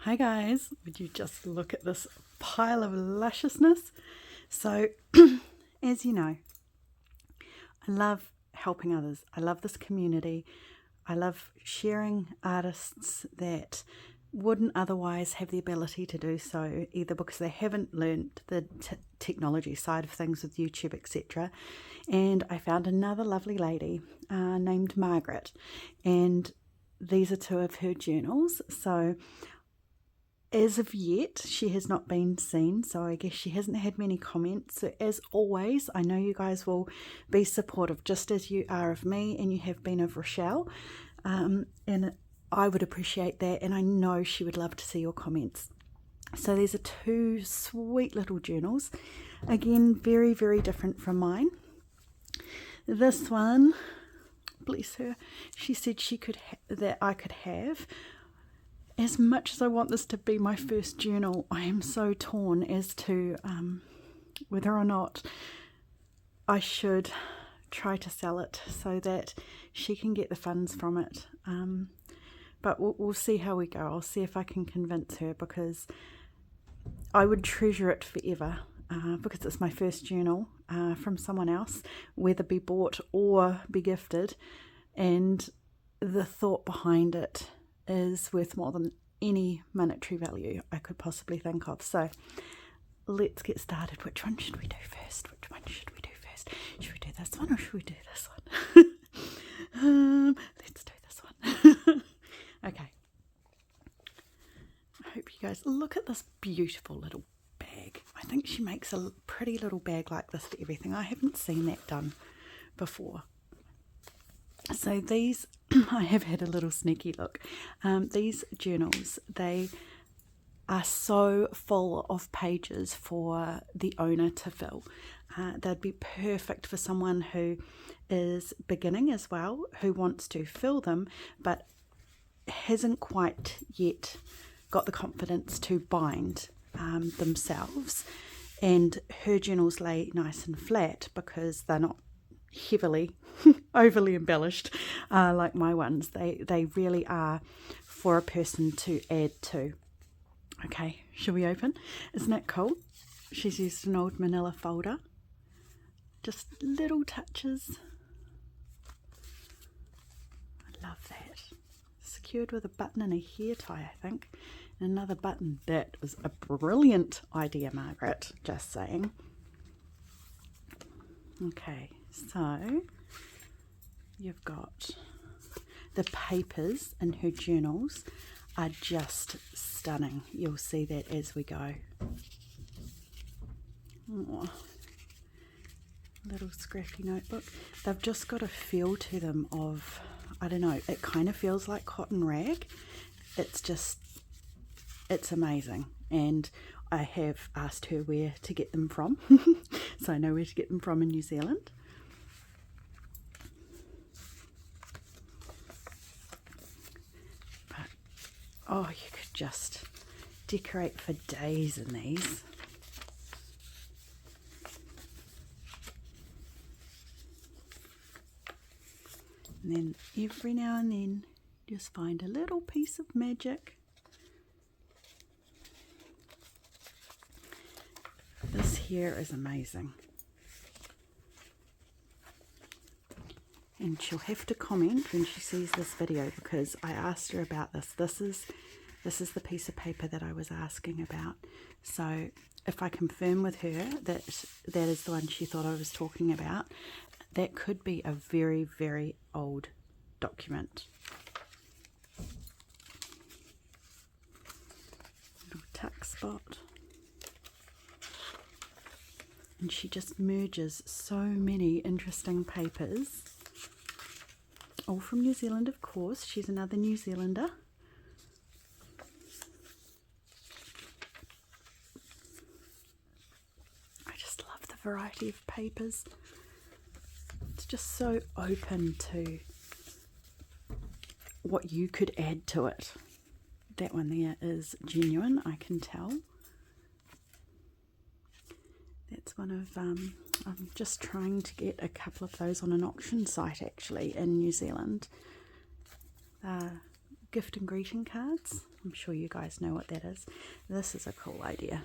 Hi guys, would you just look at this pile of lusciousness? So, as you know, I love helping others. I love this community. I love sharing artists that wouldn't otherwise have the ability to do so, either because they haven't learned the technology side of things with YouTube, etc. And I found another lovely lady named Margaret, and these are two of her journals. So as of yet, she has not been seen, so I guess she hasn't had many comments. So as always, I know you guys will be supportive, just as you are of me and you have been of Rochelle. And I would appreciate that, and I know she would love to see your comments. So these are two sweet little journals. Again, very, very different from mine. This one, bless her, she said she could that I could have. As much as I want this to be my first journal, I am so torn as to whether or not I should try to sell it so that she can get the funds from it. But we'll see how we go. I'll see if I can convince her, because I would treasure it forever, because it's my first journal from someone else, whether be bought or be gifted. And the thought behind it is worth more than any monetary value I could possibly think of. So let's get started. Which one should we do first? Should we do this one or should we do this one? Let's do this one. Okay. I hope you guys look at this beautiful little bag. I think she makes a pretty little bag like this for everything. I haven't seen that done before. So these, I have had a little sneaky look. These journals, they are so full of pages for the owner to fill. They'd be perfect for someone who is beginning as well, who wants to fill them, but hasn't quite yet got the confidence to bind themselves. And her journals lay nice and flat because they're not heavily overly embellished like my ones. They really are for a person to add to. Okay, shall we open? Isn't that cool? She's used an old manila folder, just little touches. I love that. Secured with a button and a hair tie, I think, and another button. That was a brilliant idea, Margaret, just saying. Okay, so you've got the papers in her journals are just stunning. You'll see that as we go. Oh, little scrappy notebook. They've just got a feel to them of, I don't know, it kind of feels like cotton rag. It's amazing. And I have asked her where to get them from, so I know where to get them from in New Zealand. But, oh, you could just decorate for days in these. And then every now and then, just find a little piece of magic. This here is amazing. And she'll have to comment when she sees this video, because I asked her about this. This is the piece of paper that I was asking about. So if I confirm with her that that is the one she thought I was talking about, that could be a very, very old document. Little tuck spot. And she just merges so many interesting papers. All from New Zealand, of course. She's another New Zealander. I just love the variety of papers. It's just so open to what you could add to it. That one there is genuine, I can tell. That's one of, I'm just trying to get a couple of those on an auction site actually in New Zealand. gift and greeting cards. I'm sure you guys know what that is. This is a cool idea.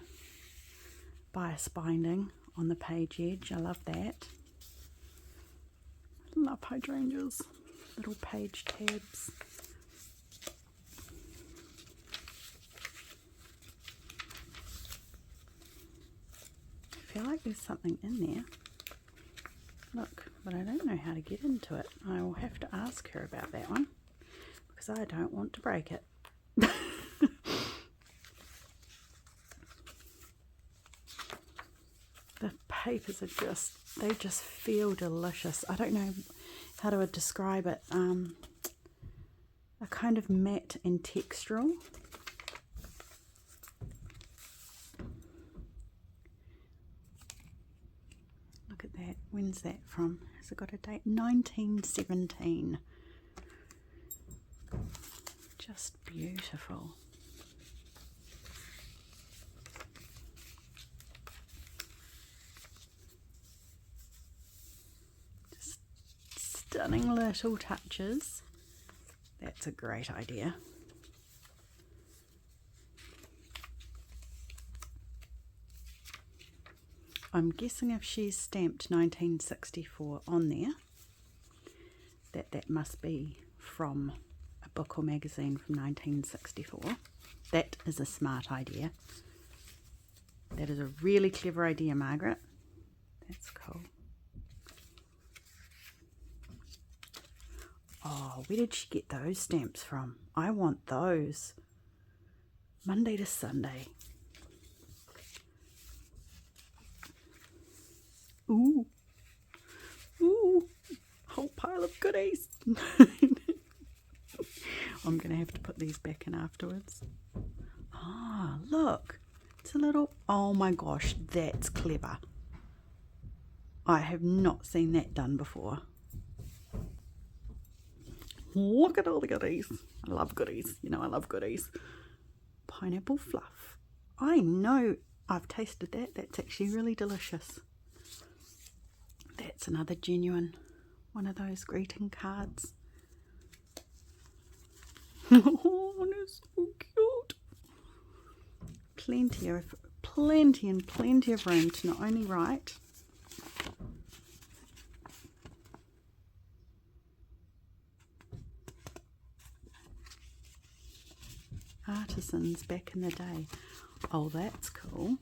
Bias binding on the page edge. I love that. Love hydrangeas. Little page tabs. I feel like there's something in there. Look, but I don't know how to get into it. I will have to ask her about that one because I don't want to break it. The papers are they just feel delicious. I don't know how to describe it. A kind of matte and textural. Look at that. When's that from? Has it got a date? 1917. Just beautiful. Just stunning little touches. That's a great idea. I'm guessing if she's stamped 1964 on there, that must be from a book or magazine from 1964. That is a smart idea. That is a really clever idea, Margaret. That's cool. Oh, where did she get those stamps from? I want those. Monday to Sunday. Ooh. Ooh. Whole pile of goodies. I'm going to have to put these back in afterwards. Ah, look. It's a little... Oh my gosh, that's clever. I have not seen that done before. Look at all the goodies. I love goodies. You know I love goodies. Pineapple fluff. I know. I've tasted that. That's actually really delicious. That's another genuine one of those greeting cards. Oh, it's so cute. Plenty of room to not only write, artisans back in the day. Oh, that's cool.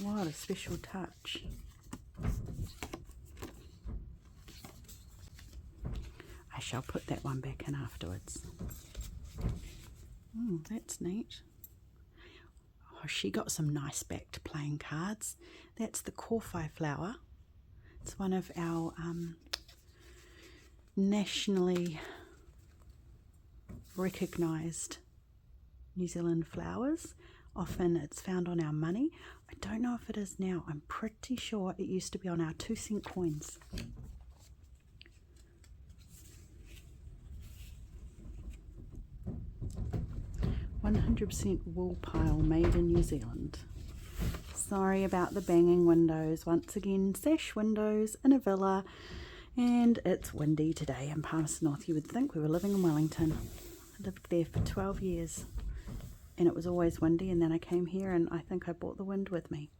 What a special touch. I shall put that one back in afterwards. That's neat. Oh, she got some nice backed playing cards. That's the Corfi flower. It's one of our nationally recognised New Zealand flowers. Often it's found on our money. I don't know if it is now. I'm pretty sure it used to be on our 2-cent coins. "100% wool pile made in New Zealand." Sorry about the banging windows. Once again, sash windows in a villa, and it's windy today in Palmerston North. You would think we were living in Wellington. I lived there for 12 years. And it was always windy, and then I came here and I think I brought the wind with me.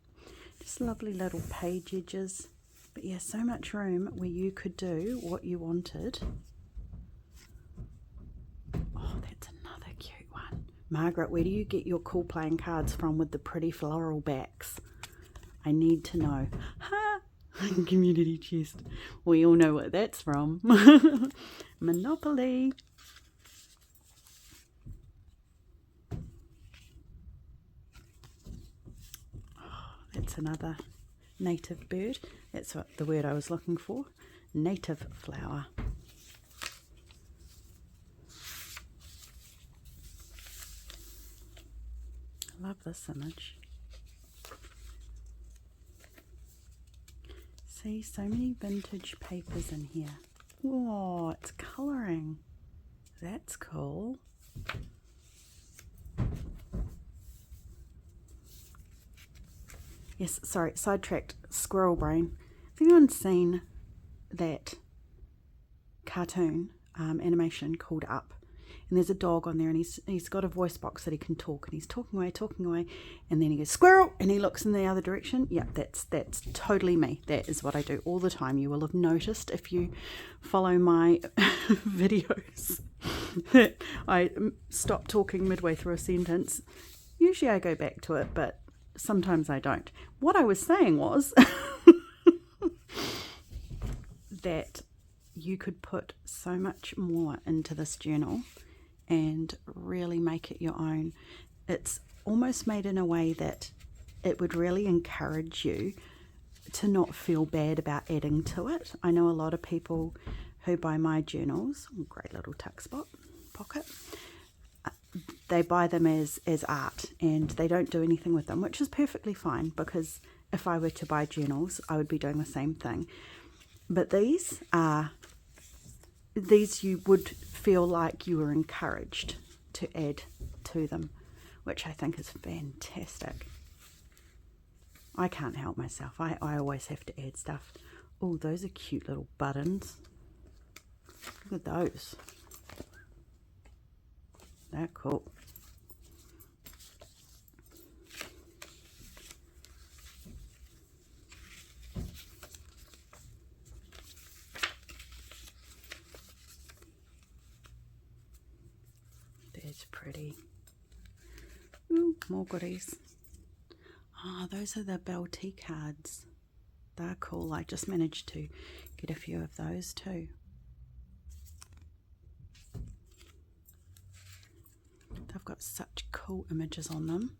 Just lovely little page edges. But yeah, so much room where you could do what you wanted. Oh, that's another cute one. Margaret, where do you get your cool playing cards from with the pretty floral backs? I need to know. Ha! Community chest. We all know what that's from. Monopoly. That's another native bird. That's what the word I was looking for. Native flower. I love this image. See, so many vintage papers in here. Whoa, it's colouring. That's cool. Yes, sorry, sidetracked. Squirrel brain. Has anyone seen that cartoon animation called Up. And there's a dog on there, and he's got a voice box that he can talk, and he's talking away, and then he goes, squirrel, and he looks in the other direction. Yeah, that's totally me. That is what I do all the time. You will have noticed if you follow my videos that I stop talking midway through a sentence. Usually I go back to it, but sometimes I don't. What I was saying was that you could put so much more into this journal and really make it your own. It's almost made in a way that it would really encourage you to not feel bad about adding to it. I know a lot of people who buy my journals, great little tuck spot pocket, they buy them as art and they don't do anything with them, which is perfectly fine, because if I were to buy journals, I would be doing the same thing. But these you would feel like you were encouraged to add to them, which I think is fantastic. I can't help myself. I always have to add stuff. Oh, those are cute little buttons. Look at those. They're cool. That's pretty. Ooh, more goodies. Ah, those are the Belty cards. They're cool. I just managed to get a few of those too. They've got such cool images on them.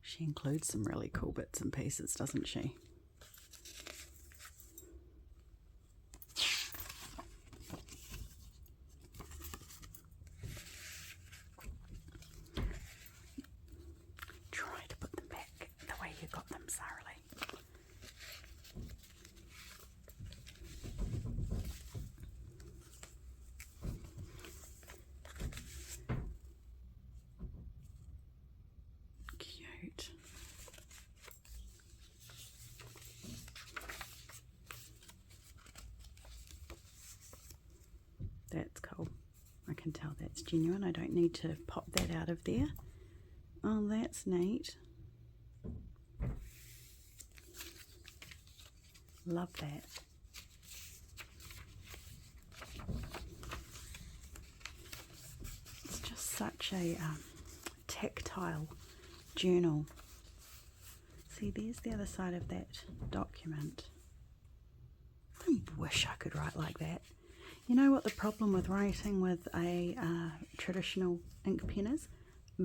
She includes some really cool bits and pieces, doesn't she? Try to put them back the way you got them, Sara-Lee. Cute. That's cool. I can tell that's genuine. I don't need to pop that out of there. Oh, that's neat. Love that. It's just such a tactile journal. See, there's the other side of that document. I wish I could write like that. You know what the problem with writing with a traditional ink pen is?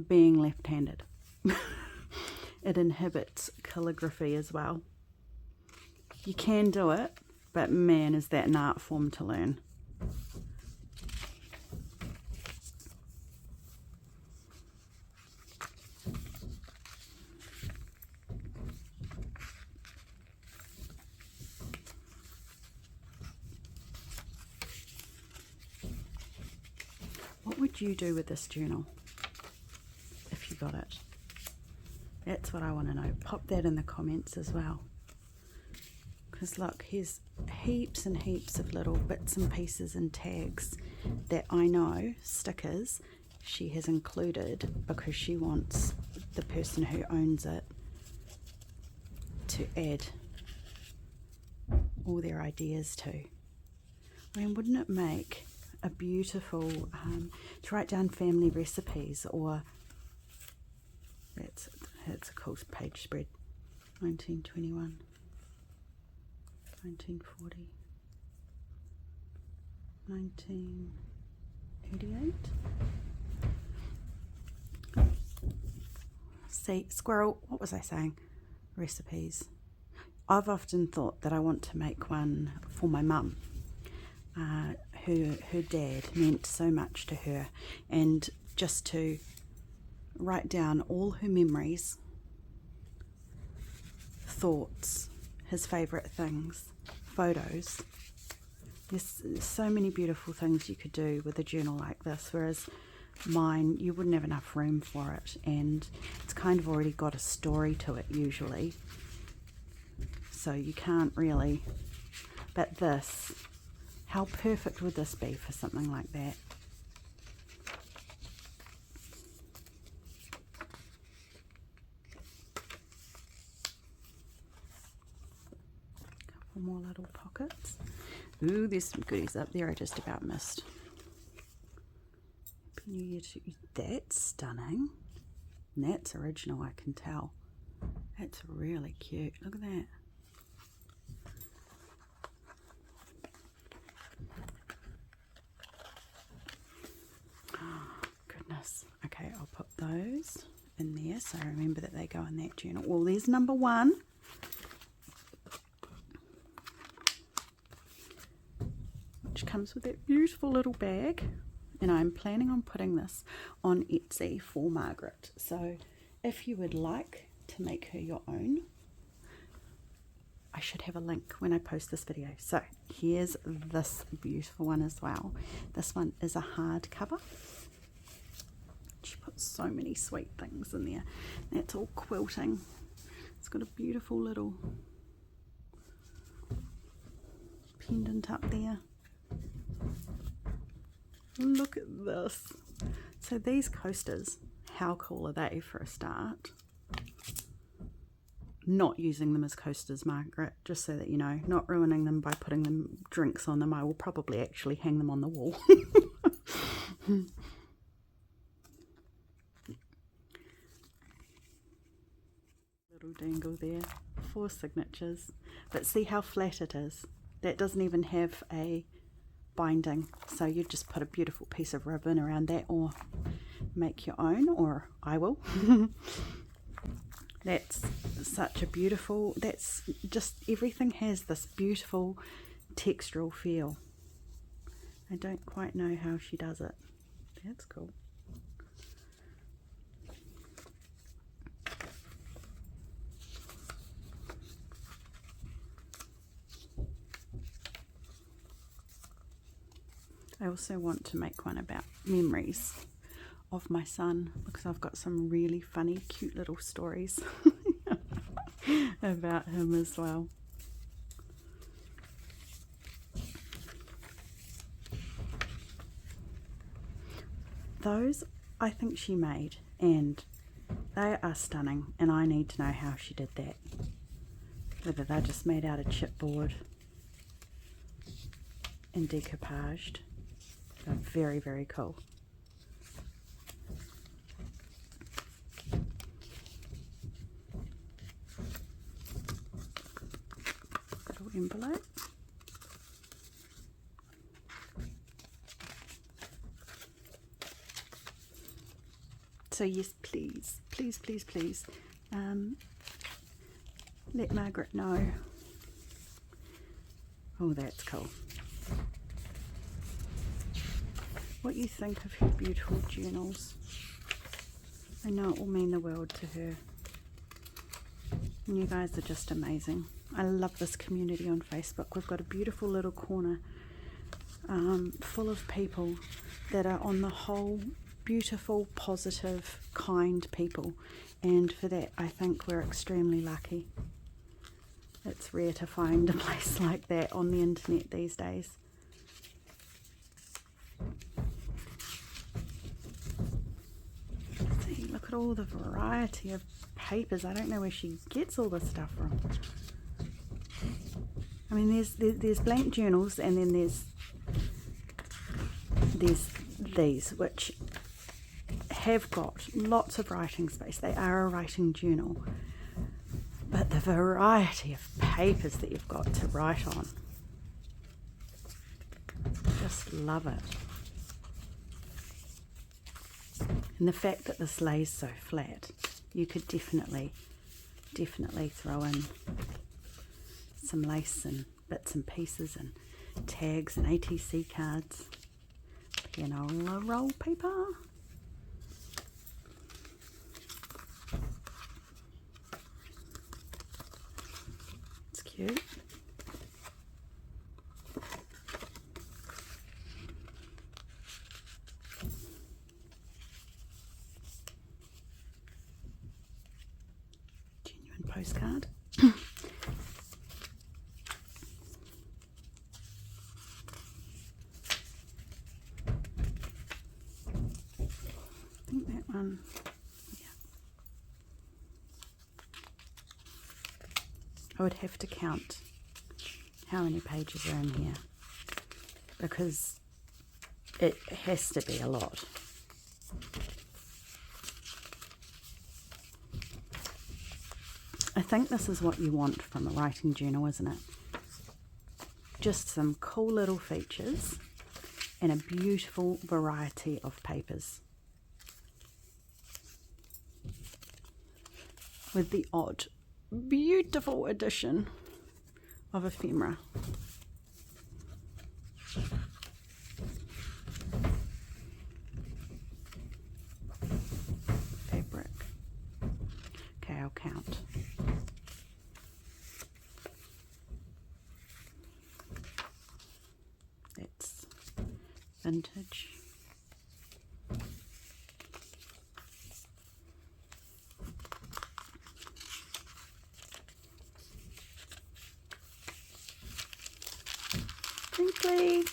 Being left-handed. It inhibits calligraphy as well. You can do it, but man, is that an art form to learn. What would you do with this journal if you got it? That's what I want to know. Pop that in the comments as well. Because look, here's heaps and heaps of little bits and pieces and tags that I know, stickers, she has included because she wants the person who owns it to add all their ideas to. I mean, wouldn't it make a beautiful, to write down family recipes, or that's a cool page spread. 1921, 1940, 1988. See, squirrel, what was I saying? Recipes. I've often thought that I want to make one for my mum. Her dad meant so much to her, and just to write down all her memories, thoughts, his favourite things, photos. There's so many beautiful things you could do with a journal like this, whereas mine, you wouldn't have enough room for it, and it's kind of already got a story to it usually, so you can't really But this, how perfect would this be for something like that? Couple more little pockets. Ooh, there's some goodies up there I just about missed. Happy New Year to you. That's stunning. And that's original, I can tell. That's really cute. Look at that. Oh, goodness. Okay, I'll put those in there so I remember that they go in that journal. Well, there's number one. Which comes with that beautiful little bag. And I'm planning on putting this on Etsy for Margaret. So if you would like to make her your own, I should have a link when I post this video. So here's this beautiful one as well. This one is a hardcover. She puts so many sweet things in there. That's all quilting. It's got a beautiful little pendant up there. Look at this. So these coasters, how cool are they for a start? Not using them as coasters, Margaret, just so that you know, not ruining them by putting them drinks on them. I will probably actually hang them on the wall. Little dangle there, 4 signatures, but see how flat it is. That doesn't even have a binding, so you just put a beautiful piece of ribbon around that or make your own, or I will. That's such a beautiful, that's just, everything has this beautiful textural feel. I don't quite know how she does it. That's cool. I also want to make one about memories of my son, because I've got some really funny, cute little stories about him as well. Those I think she made, and they are stunning, and I need to know how she did that. Whether they're just made out of chipboard and decoupaged. They're very, very cool. Little envelope. So yes, please, please, please, please, let Margaret know. Oh, that's cool. What you think of her beautiful journals. I know it will mean the world to her. And you guys are just amazing. I love this community on Facebook. We've got a beautiful little corner full of people that are on the whole beautiful, positive, kind people. And for that, I think we're extremely lucky. It's rare to find a place like that on the internet these days. See, look at all the variety of papers. I don't know where she gets all this stuff from. I mean, there's blank journals, and then there's these, which have got lots of writing space. They are a writing journal. But the variety of papers that you've got to write on. Just love it. And the fact that this lays so flat, you could definitely throw in some lace and bits and pieces and tags and ATC cards. Pianola roll paper. It's cute. Genuine postcard. think that one, yeah. I would have to count how many pages are in here, because it has to be a lot. I think this is what you want from a writing journal, isn't it? Just some cool little features and a beautiful variety of papers, with the odd beautiful addition of ephemera. Fabric. Okay, I'll count. That's vintage. Crinkly.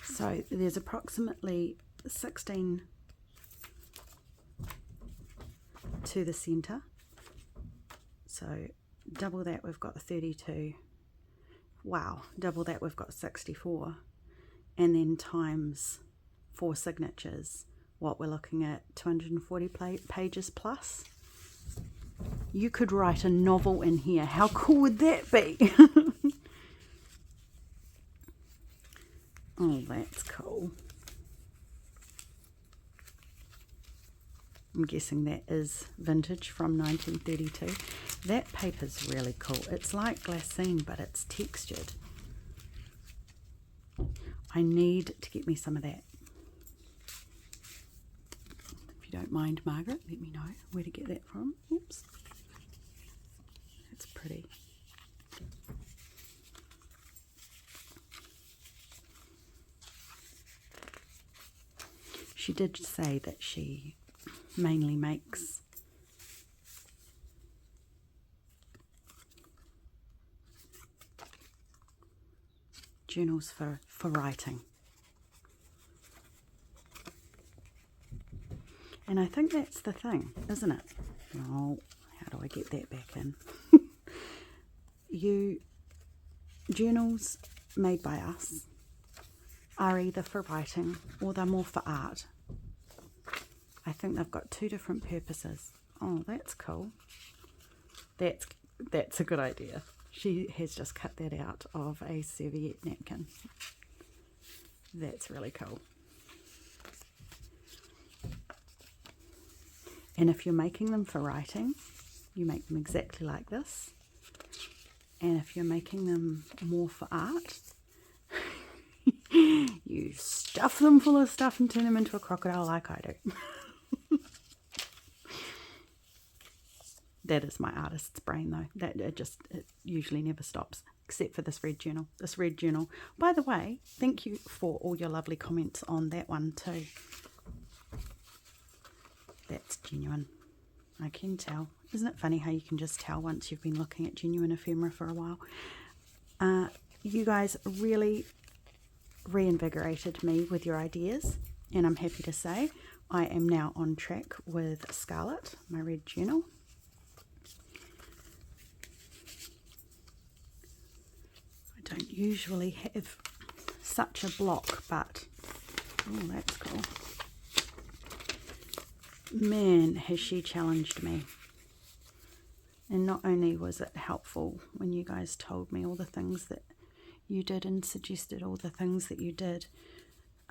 So there's approximately 16 to the centre. So double that, we've got 32. Wow, double that, we've got 64. And then times 4 signatures, what we're looking at, 240 pages plus. You could write a novel in here. How cool would that be? Oh, that's cool. I'm guessing that is vintage from 1932. That paper's really cool. It's like glassine, but it's textured. I need to get me some of that. If you don't mind, Margaret, let me know where to get that from. Oops. That's pretty. She did say that she mainly makes journals for writing. And I think that's the thing, isn't it? Oh, how do I get that back in? Journals made by us are either for writing or they're more for art. I think they've got two different purposes. Oh, that's cool. That's a good idea. She has just cut that out of a serviette napkin. That's really cool. And if you're making them for writing, you make them exactly like this. And if you're making them more for art, you stuff them full of stuff and turn them into a crocodile like I do. That is my artist's brain, though. It usually never stops, except for this red journal. This red journal. By the way, thank you for all your lovely comments on that one too. That's genuine. I can tell. Isn't it funny how you can just tell once you've been looking at genuine ephemera for a while? You guys really reinvigorated me with your ideas, and I'm happy to say I am now on track with Scarlet, my red journal. I don't usually have such a block, but oh, that's cool. Man, has she challenged me. And not only was it helpful when you guys told me all the things that you did and suggested all the things that you did,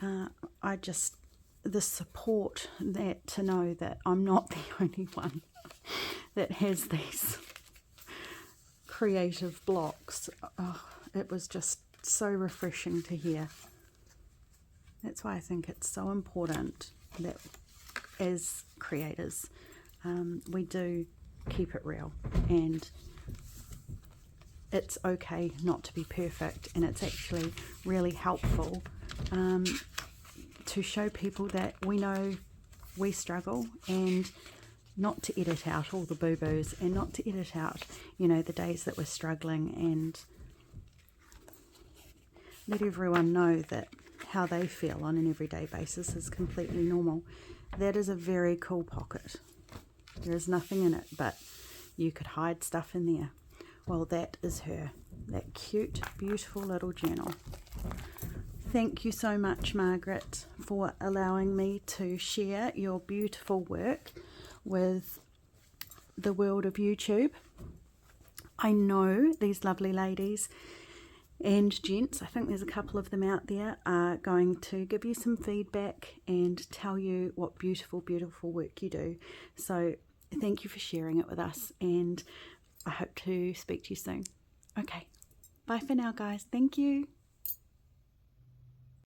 the support, that to know that I'm not the only one that has these creative blocks, it was just so refreshing to hear. That's why I think it's so important that as creators, we do keep it real, and it's okay not to be perfect, and it's actually really helpful to show people that we know we struggle, and not to edit out all the boo-boos, and not to edit out, you know, the days that we're struggling, and let everyone know that how they feel on an everyday basis is completely normal. That is a very cool pocket. There is nothing in it, but you could hide stuff in there. Well, that is her. That cute, beautiful little journal. Thank you so much, Margaret, for allowing me to share your beautiful work with the world of YouTube. I know these lovely ladies and gents, I think there's a couple of them out there, are going to give you some feedback and tell you what beautiful, beautiful work you do. So thank you for sharing it with us, and I hope to speak to you soon. Okay, bye for now, guys. Thank you.